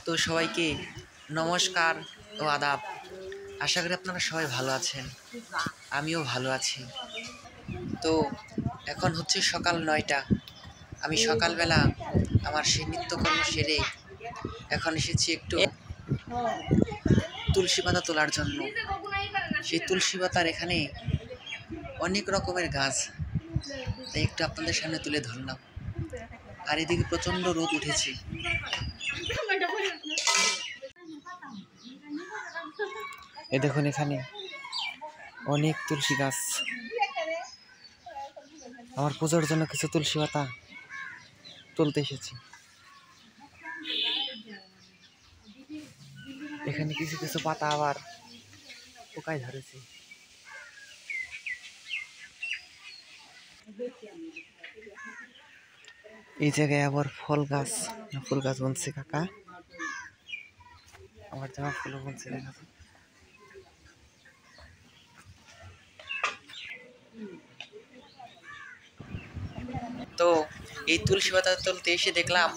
তো সবাইকে নমস্কার ও আদাব। আশা করি আপনারা সবাই ভালো আছেন, আমিও ভালো আছি। তো এখন হচ্ছে সকাল 9টা। আমি সকালবেলা আমার সেই নিত্যকর্ম সেরে এখন এসেছি একটু তুলসী পাতা তোলার জন্য। সেই তুলসী পাতার এখানে অনেক রকমের গাছ, তাই একটু আপনাদের সামনে তুলে ধরলাম। আর এদিকে প্রচণ্ড রোদ উঠেছে। এ দেখুন, এখানে অনেক তুলসী গাছ। আমার পুজোর জন্য কিছু তুলসী পাতা তুলতে এসেছি। এখানে কিছু কিছু পাতা আবার পোকায় ধরেছে। এই জায়গায় আবার ফুল গাছ বুনছে কাকা। আমার জামা ফুল বুনছে দেখা। তো এই তুলসী পাতা তুলতে এসে দেখলাম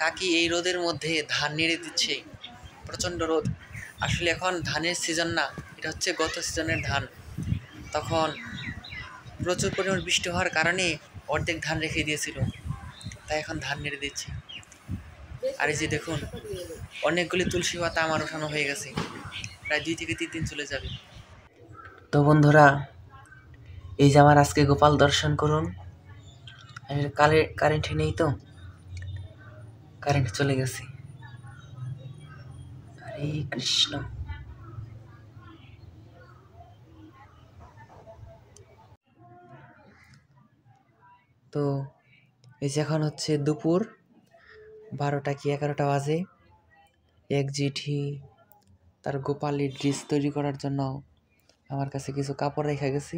কাকি এই রোদের মধ্যে ধান নেড়ে দিচ্ছে। প্রচণ্ড রোদ। আসলে এখন ধানের সিজন না, এটা হচ্ছে গত সিজনের ধান। তখন প্রচুর পরিমাণ বৃষ্টি হওয়ার কারণে অর্ধেক ধান রেখে দিয়েছিল, তাই এখন ধান নেড়ে দিচ্ছি। আর এই যে দেখুন, অনেকগুলি তুলসী পাতা আমার ওঠানো হয়ে গেছে, প্রায় 2 থেকে 3 দিন চলে যাবে। তো বন্ধুরা, এই যে আমার আজকে গোপাল দর্শন করুন। কারেন্ট নেই, তো কারেন্ট চলে গেছে। হরে কৃষ্ণ। তো এই যে এখন হচ্ছে দুপুর 12টা কি 11টা বাজে। এক জেঠি তার গোপালের ড্রেস তৈরি করার জন্য আমার কাছে কিছু কাপড় রেখে গেছে।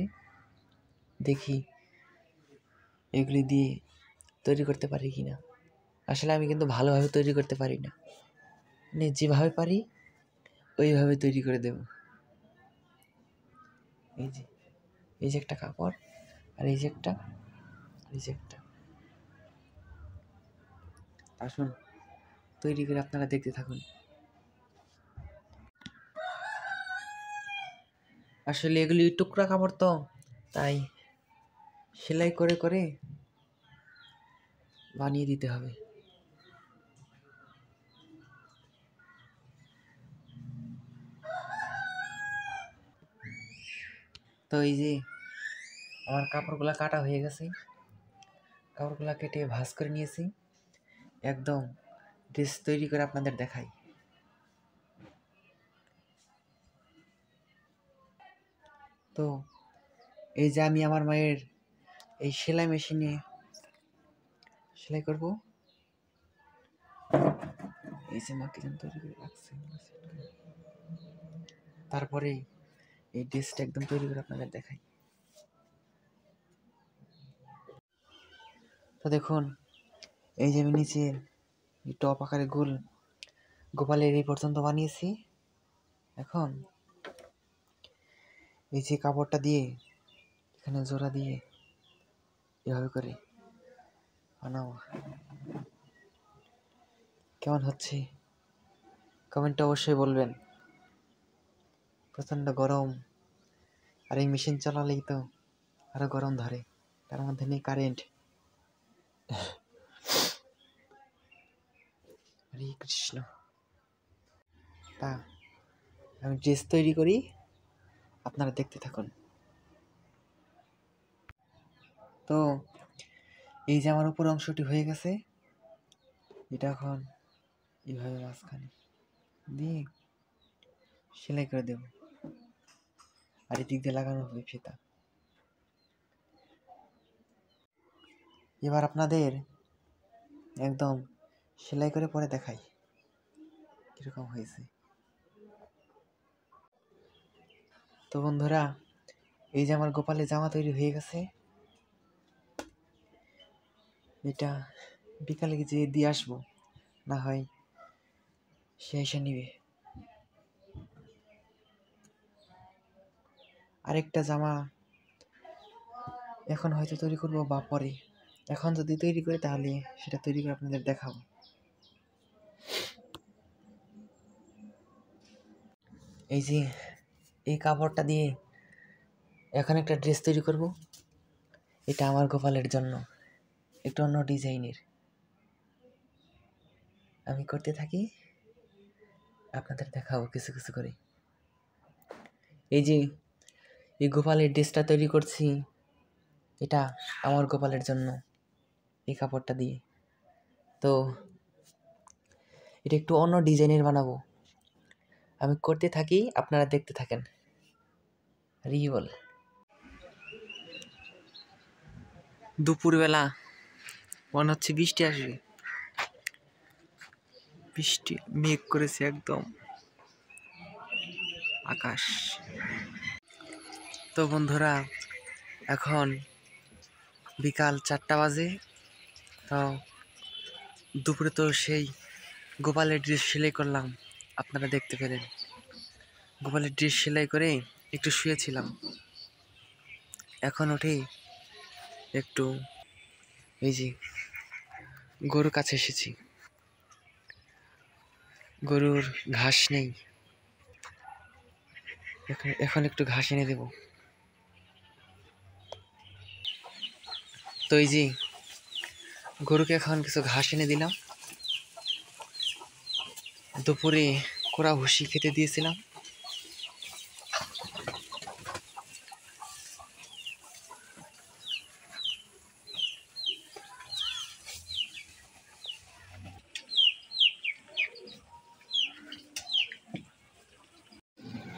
দেখি এগুলি দিয়ে তৈরি করতে পারি কিনা। আসলে আমি কিন্তু ভালোভাবে তৈরি করতে পারি না, মানে যেভাবে পারি ওইভাবে তৈরি করে দেব। এই যে একটা কাপড়, আর এই যে একটা, আসুন তৈরি করে আপনারা দেখতে থাকুন। আসলে এগুলি টুকরা কাপড়, তো তাই সেলাই করে করে বানিয়ে দিতে হবে। তো এই যে আমার কাপড়গুলা কাটা হয়ে গেছে, কাপড়গুলা কেটে ভাঁজ করে নিয়েছি। একদম ড্রেস তৈরি করে আপনাদের দেখাই। তো এই যে আমি আমার মায়ের এই সেলাই মেশিনে সেলাই করব। এই যে মাকে যেন তৈরি করে রাখছে, তারপরে এই ড্রেসটা একদম তৈরি করে আপনাদের দেখাই। তো দেখুন, এই যে আমি নিচে টপ আকারে গোল গোপালের এই পর্যন্ত বানিয়েছি। এখন এই যে কাপড়টা দিয়ে এখানে জোড়া দিয়ে এভাবে করে বানাবো। কেমন হচ্ছে কমেন্টে অবশ্যই বলবেন। প্রচণ্ড গরম, আর এই মেশিন চালালেই তো আরো গরম ধরে, তার মধ্যে নেই কারেন্ট। হরে কৃষ্ণ। তা আমি ড্রেস তৈরি করি, আপনারা দেখতে থাকুন। তো এই যে আমার উপর অংশটি হয়ে গেছে, এটা এখন এইভাবে মাঝখানে দিয়ে সেলাই করে দেব, আর এদিক দিয়ে লাগানো হবে ফিতা। এবার আপনাদের একদম সেলাই করে পরে দেখাই কিরকম হয়েছে। তো বন্ধুরা, এই যে আমার গোপালের জামা তৈরি হয়ে গেছে। এটা বিকালে যে দিয়ে আসবো, না হয় সে এসে নিবে। আরেকটা জামা এখন হয়তো তৈরি করবো বা পরে। এখন যদি তৈরি করি তাহলে সেটা তৈরি করে আপনাদের দেখাবো। এই যে এই কাপড়টা দিয়ে এখন একটা ড্রেস তৈরি করব। এটা আমার গোপালের জন্য, একটু অন্য ডিজাইনের। আমি করতে থাকি, আপনাদের দেখাবো কিছু কিছু করে। এই যে এই গোপালের ড্রেসটা তৈরি করছি, এটা আমার গোপালের জন্য এই কাপড়টা দিয়ে। তো এটা একটু অন্য ডিজাইনের বানাবো। আমি করতে থাকি, আপনারা দেখতে থাকেন। রিবল দুপুরবেলা মনে হচ্ছে বৃষ্টি আসবে, বৃষ্টি মেঘ করেছে একদম আকাশ। তো বন্ধুরা, এখন বিকাল 4টা বাজে। তো দুপুরে তো সেই গোপালের ড্রেস সেলাই করলাম, আপনারা দেখতে পেলেন। গোপালের ড্রেস সেলাই করে একটু শুয়েছিলাম। এখন উঠে একটু এই যে গরুর কাছে এসেছি। গরুর ঘাস নেই, এখন একটু ঘাস এনে দেব। তো এই যে গরুকে এখন কিছু ঘাস এনে দিলাম। দুপুরে কোরা ভুসি খেতে দিয়েছিলাম।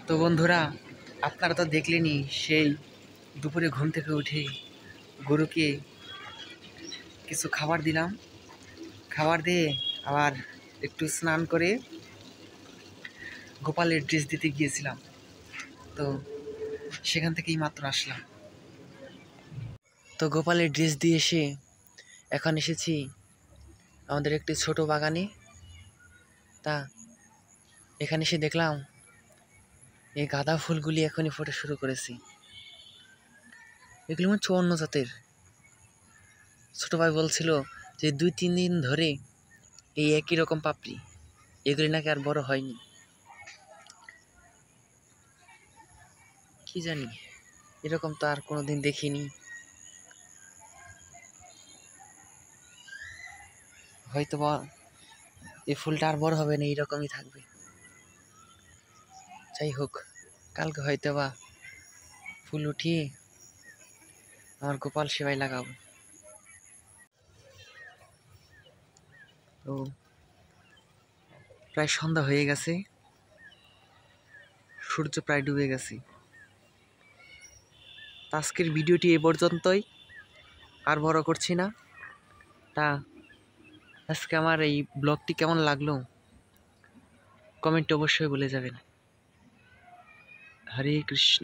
তো বন্ধুরা, আপনারা তো দেখলেনই, সেই দুপুরে ঘুম থেকে উঠে গরুকে কিছু খাবার দিলাম। খাবার দিয়ে আবার একটু স্নান করে গোপালের ড্রেস দিতে গিয়েছিলাম। তো সেখান থেকেই মাত্র আসলাম। তো গোপালের ড্রেস দিয়ে এসে এখন এসেছি আমাদের একটি ছোট বাগানে। তা এখানে এসে দেখলাম এই গাঁদা ফুলগুলি এখনই ফোটা শুরু করেছে। এগুলি হচ্ছে অন্য জাতের। ছোট ভাই বলছিল যে 2-3 দিন ধরে এই একই রকম পাপড়ি, এগুলি নাকি আর বড় হয়নি। কি জানি, এরকম তো আর কোনোদিন দেখিনি। হয়তো বা এই ফুলটা আর বড় হবে না, এইরকমই থাকবে। যাই হোক, কালকে হয়তো বা ফুল উঠিয়ে আমার গোপাল সেবাই লাগাবো। তো প্রায় সন্ধ্যা হয়ে গেছে, সূর্য প্রায় ডুবে গেছে। আজকের ভিডিওটি এ পর্যন্তই, আর বড় করছি না। তা আজকে আমার এই ব্লগটি কেমন লাগলো কমেন্টে অবশ্যই বলে যাবেন। হরে কৃষ্ণ।